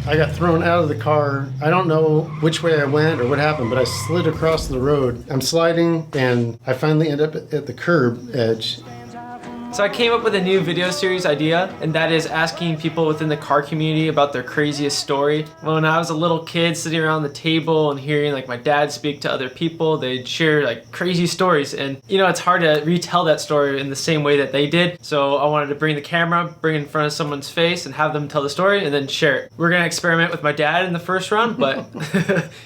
I got thrown out of the car. I don't know which way I went or what happened, but I slid across the road. I'm sliding, and I finally end up at the curb edge. So I came up with a new video series idea, and that is asking people within the car community about their craziest story. When I was a little kid sitting around the table and hearing like my dad speak to other people, they'd share like crazy stories, and you know, it's hard to retell that story in the same way that they did. So I wanted to bring the camera, bring it in front of someone's face and have them tell the story and then share it. We're gonna experiment with my dad in the first round, but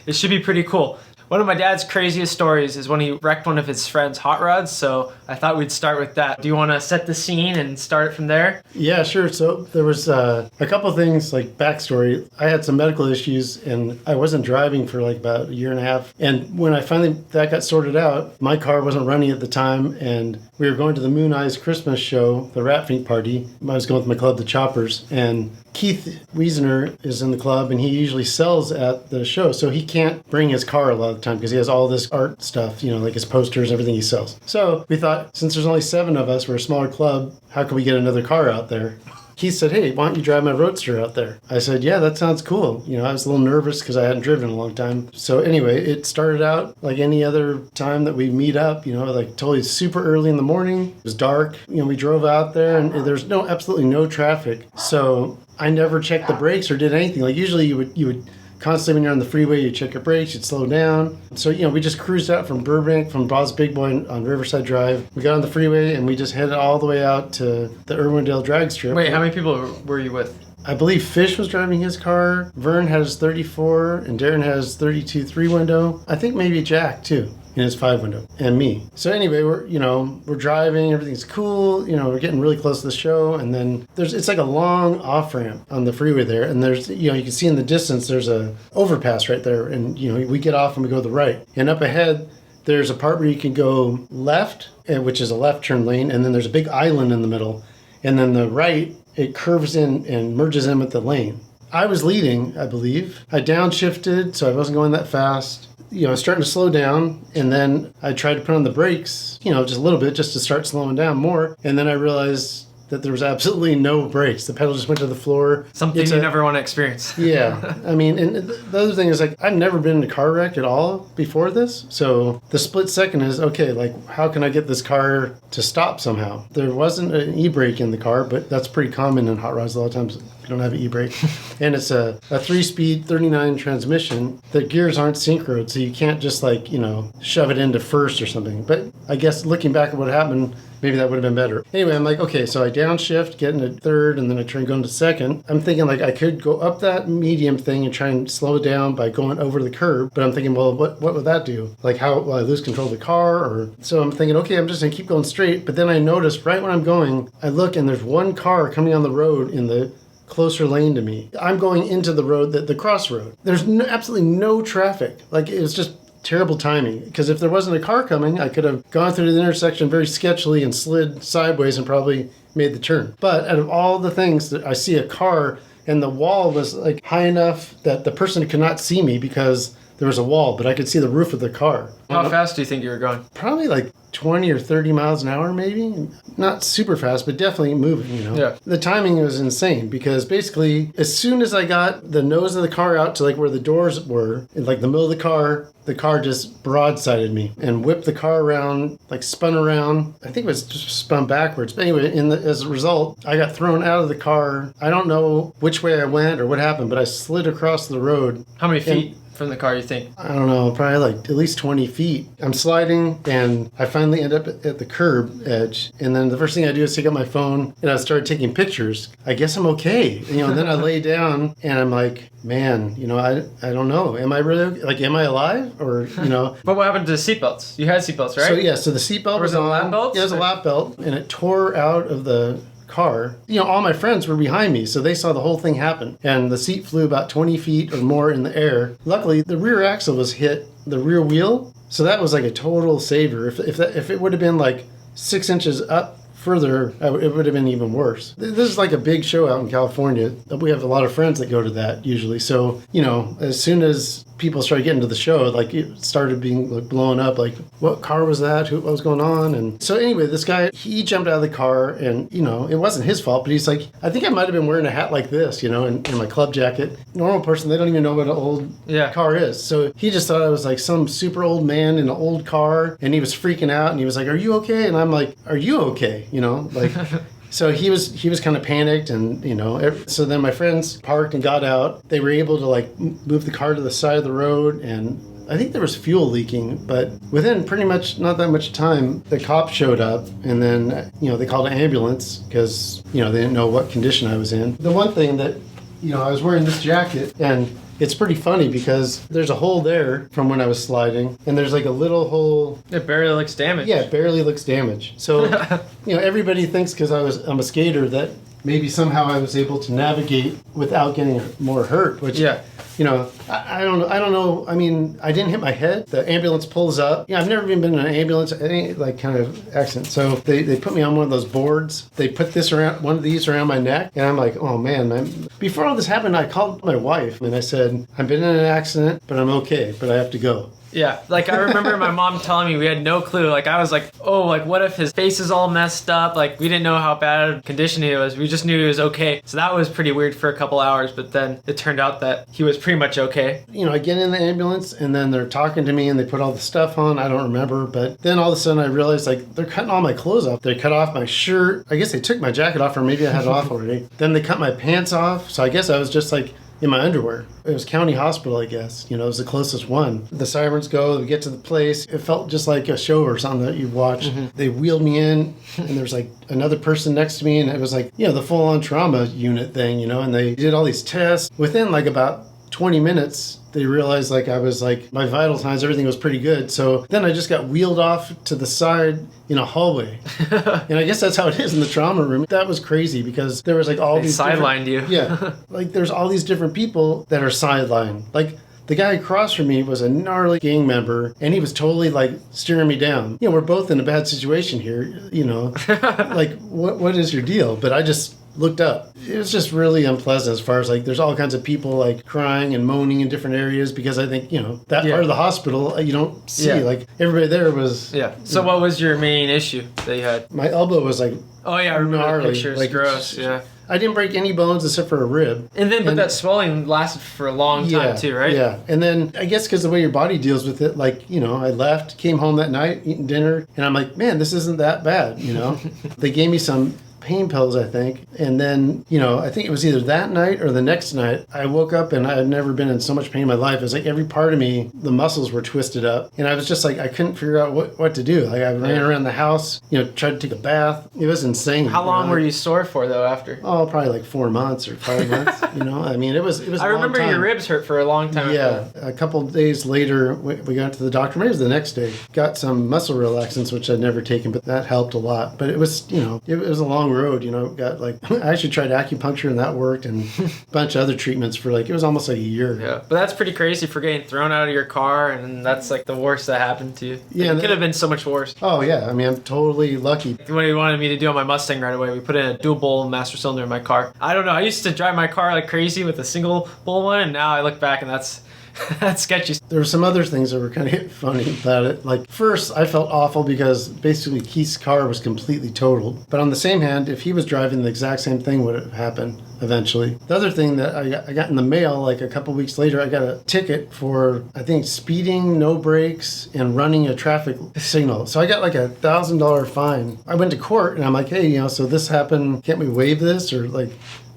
it should be pretty cool. One of my dad's craziest stories is when he wrecked one of his friend's hot rods, so I thought we'd start with that. Do you want to set the scene and start it from there? Yeah, sure. So there was a couple things, like backstory. I had some medical issues, and I wasn't driving for like about a year and a half. And when I finally that got sorted out, my car wasn't running at the time, and we were going to the Mooneyes Christmas show, the Rat Fink party. I was going with my club, the Choppers, and Keith Weesner is in the club, and he usually sells at the show, so he can't bring his car a lot of the time because he has all this art stuff, you know, like his posters, everything he sells. So we thought, since there's only 7 of us, we're a smaller club, how can we get another car out there? Keith said, hey, why don't you drive my roadster out there? I said, yeah, that sounds cool. You know, I was a little nervous because I hadn't driven in a long time. So anyway, it started out like any other time that we meet up, you know, like totally super early in the morning. It was dark. You know, we drove out there, and there's absolutely no traffic. So I never checked the brakes or did anything. Like usually you would constantly, when you're on the freeway, you check your brakes, you'd slow down. So, you know, we just cruised out from Burbank, from Bob's Big Boy on Riverside Drive. We got on the freeway, and we just headed all the way out to the Irwindale drag strip. Wait, how many people were you with? I believe Fish was driving his car. Vern had his 34, and Darren has 32 3-window. I think maybe Jack, too, in his 5-window, and me. So anyway, we're driving, everything's cool, you know, we're getting really close to the show, and then it's like a long off-ramp on the freeway there, and there's, you know, you can see in the distance there's a overpass right there, and, you know, we get off and we go to the right. And up ahead, there's a part where you can go left, which is a left turn lane, and then there's a big island in the middle, and then the right, it curves in and merges in with the lane. I was leading, I believe. I downshifted, so I wasn't going that fast. You know, I was starting to slow down, and then I tried to put on the brakes, you know, just a little bit, just to start slowing down more. And then I realized that there was absolutely no brakes. The pedal just went to the floor. Something you never want to experience. Yeah. I mean, and the other thing is, like, I've never been in a car wreck at all before this. So the split second is, okay, like, how can I get this car to stop somehow? There wasn't an e-brake in the car, but that's pretty common in hot rods. A lot of times you don't have an e-brake. And it's a 3-speed 39 transmission. The gears aren't synchroed, so you can't just, like, you know, shove it into first or something. But I guess looking back at what happened, maybe that would have been better. Anyway, I'm like, okay, so I downshift, get into third, and then I try and go into second. I'm thinking, like, I could go up that medium thing and try and slow it down by going over the curb. But I'm thinking, well, what would that do? Like, how will I lose control of the car? Or so I'm thinking, okay, I'm just going to keep going straight. But then I notice right when I'm going, I look, and there's one car coming on the road in the closer lane to me. I'm going into the road, the crossroad. There's absolutely no traffic. Like, it's just terrible timing, because if there wasn't a car coming, I could have gone through the intersection very sketchily and slid sideways and probably made the turn. But out of all the things, that I see a car, and the wall was like high enough that the person could not see me because there was a wall, but I could see the roof of the car. How fast do you think you were going? Probably like 20 or 30 miles an hour, maybe. Not super fast, but definitely moving, you know. Yeah. The timing was insane, because basically, as soon as I got the nose of the car out to like where the doors were, in like the middle of the car just broadsided me and whipped the car around, like spun around. I think it was just spun backwards. But anyway, as a result, I got thrown out of the car. I don't know which way I went or what happened, but I slid across the road. How many feet from the car, you think? I don't know, probably like at least 20 feet. I'm sliding, and I finally end up at the curb edge. And then the first thing I do is take out my phone, and I started taking pictures. I guess I'm okay. You know, and then I lay down, and I'm like, man, you know, I don't know. Am I really, like, am I alive? Or, you know. But what happened to the seatbelts? You had seatbelts, right? So the seatbelt was it a on. lap belt? Yeah, it was a lap belt, and it tore out of the car. You know, all my friends were behind me, so they saw the whole thing happen. And the seat flew about 20 feet or more in the air. Luckily, the rear axle was hit the rear wheel, so that was like a total saver. If it would have been like 6 inches up further, it would have been even worse. This is like a big show out in California. We have a lot of friends that go to that usually. So, you know, as soon as people started getting to the show, like it started being like blowing up, like what car was that? What was going on? And so anyway, this guy, he jumped out of the car and, you know, it wasn't his fault, but he's like, I think I might have been wearing a hat like this, you know, and my club jacket. Normal person, they don't even know what an old car is. So he just thought I was like some super old man in an old car, and he was freaking out and he was like, are you okay? And I'm like, are you okay? You know, like... So he was kind of panicked, and, you know, so then my friends parked and got out. They were able to like move the car to the side of the road, and I think there was fuel leaking, but within pretty much not that much time, the cops showed up, and then, you know, they called an ambulance because, you know, they didn't know what condition I was in. The one thing that, you know, I was wearing this jacket, and it's pretty funny because there's a hole there from when I was sliding, and there's like a little hole. It barely looks damaged. Yeah, it barely looks damaged. So, you know, everybody thinks because I'm a skater that maybe somehow I was able to navigate without getting more hurt, which, you know, I don't know. I don't know. I mean, I didn't hit my head. The ambulance pulls up. Yeah, I've never even been in an ambulance, any like kind of accident. So they put me on one of those boards. They put one of these around my neck, and I'm like, oh man. Before all this happened, I called my wife and I said, I've been in an accident, but I'm okay, but I have to go. Yeah, like I remember my mom telling me we had no clue. Like I was like, oh, like what if his face is all messed up? Like we didn't know how bad condition he was. We just knew he was okay. So that was pretty weird for a couple hours, but then it turned out that he was pretty much okay. You know, I get in the ambulance and then they're talking to me and they put all the stuff on. I don't remember, but then all of a sudden I realized like they're cutting all my clothes off. They cut off my shirt. I guess they took my jacket off, or maybe I had it off already. Then they cut my pants off. So I guess I was just like in my underwear. It was County Hospital, I guess. You know, it was the closest one. The sirens go, we get to the place. It felt just like a show or something that you watch. Mm-hmm. They wheeled me in, and there's like another person next to me, and it was like, you know, the full-on trauma unit thing, you know, and they did all these tests. Within like about 20 minutes, they realized like I was like, my vital signs, everything was pretty good. So then I just got wheeled off to the side in a hallway. And I guess that's how it is in the trauma room. That was crazy because there was like all these sidelined you. Yeah. Like there's all these different people that are sidelined. Like the guy across from me was a gnarly gang member, and he was totally like steering me down. You know, we're both in a bad situation here, you know, like what is your deal? But I just looked up. It was just really unpleasant as far as like there's all kinds of people like crying and moaning in different areas because I think, you know, that part of the hospital you don't see. Like everybody there was. Yeah. So what was your main issue that you had? My elbow was like. Oh yeah, I remember gnarly. the pictures. Like, gross. Yeah. I didn't break any bones except for a rib. But that swelling lasted for a long time too, right? Yeah. And then I guess because the way your body deals with it, like, you know, I left, came home that night, eating dinner, and I'm like, man, this isn't that bad, you know? They gave me some pain pills, I think. And then, you know, I think it was either that night or the next night, I woke up and I had never been in so much pain in my life. It was like every part of me, the muscles were twisted up. And I was just like, I couldn't figure out what to do. Like I ran around the house, you know, tried to take a bath. It was insane. How long were you sore for though after? Oh, probably like 4 months or 5 months, you know? I mean, it was I remember your ribs hurt for a long time. Yeah. A couple of days later, we got to the doctor. Maybe it was the next day. Got some muscle relaxants, which I'd never taken, but that helped a lot. But it was, you know, it was a long road, you know. Got like, I actually tried acupuncture and that worked, and a bunch of other treatments for like, it was almost like a year. Yeah. But that's pretty crazy for getting thrown out of your car, and that's like the worst that happened to you. Yeah. It could have been so much worse. Oh yeah. I mean, I'm totally lucky. What he wanted me to do on my Mustang right away, we put in a dual bowl master cylinder in my car. I don't know. I used to drive my car like crazy with a single bowl one, and now I look back and that's sketchy. There were some other things that were kind of funny about it. Like, first, I felt awful because basically Keith's car was completely totaled. But on the same hand, if he was driving, the exact same thing would have happened eventually. The other thing that I got in the mail, like a couple weeks later, I got a ticket for, I think, speeding, no brakes, and running a traffic signal. So I got like $1,000 fine. I went to court and I'm like, hey, you know, so this happened. Can't we waive this? Or like,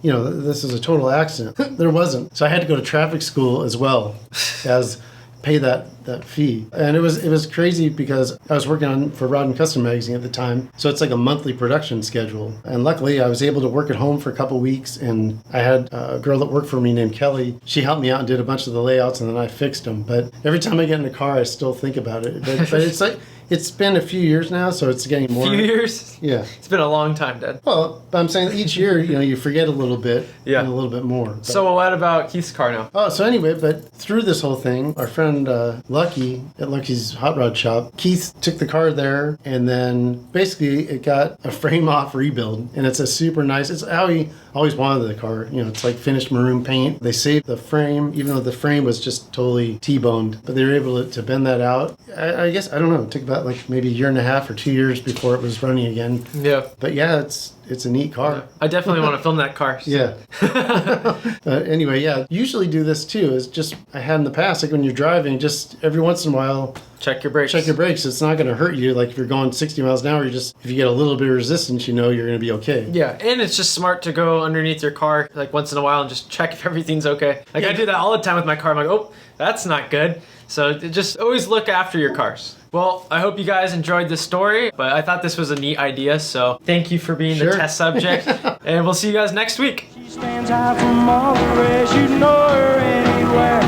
you know, this is a total accident. There wasn't. So I had to go to traffic school as well as pay that fee. And it was crazy because I was working for Rod and Custom Magazine at the time. So it's like a monthly production schedule. And luckily I was able to work at home for a couple weeks, and I had a girl that worked for me named Kelly. She helped me out and did a bunch of the layouts, and then I fixed them. But every time I get in the car, I still think about it. But it's like, it's been a few years now, so it's getting more. A few years? Yeah. It's been a long time, Dad. Well, but I'm saying each year, you know, you forget a little bit and a little bit more. But. So what about Keith's car now? Oh, so anyway, but through this whole thing, our friend Lucky at Lucky's Hot Rod Shop, Keith took the car there, and then basically it got a frame-off rebuild, and it's a super nice, it's how he always wanted the car. You know, it's like finished maroon paint. They saved the frame, even though the frame was just totally T-boned, but they were able to bend that out. I guess, I don't know, it took about like maybe a year and a half or 2 years before it was running again. Yeah. But yeah, it's a neat car. I definitely want to film that car. Yeah. Anyway, yeah, usually do this too. Is just I had in the past, like when you're driving, just every once in a while, check your brakes. Check your brakes. It's not going to hurt you. Like if you're going 60 miles an hour, if you get a little bit of resistance, you know you're going to be okay. Yeah, and it's just smart to go underneath your car like once in a while and just check if everything's okay. Like I do that all the time with my car. I'm like, oh, that's not good. So just always look after your cars. Well, I hope you guys enjoyed this story, but I thought this was a neat idea, so thank you for being the test subject, and we'll see you guys next week. She stands out from all the rest, you know her anywhere.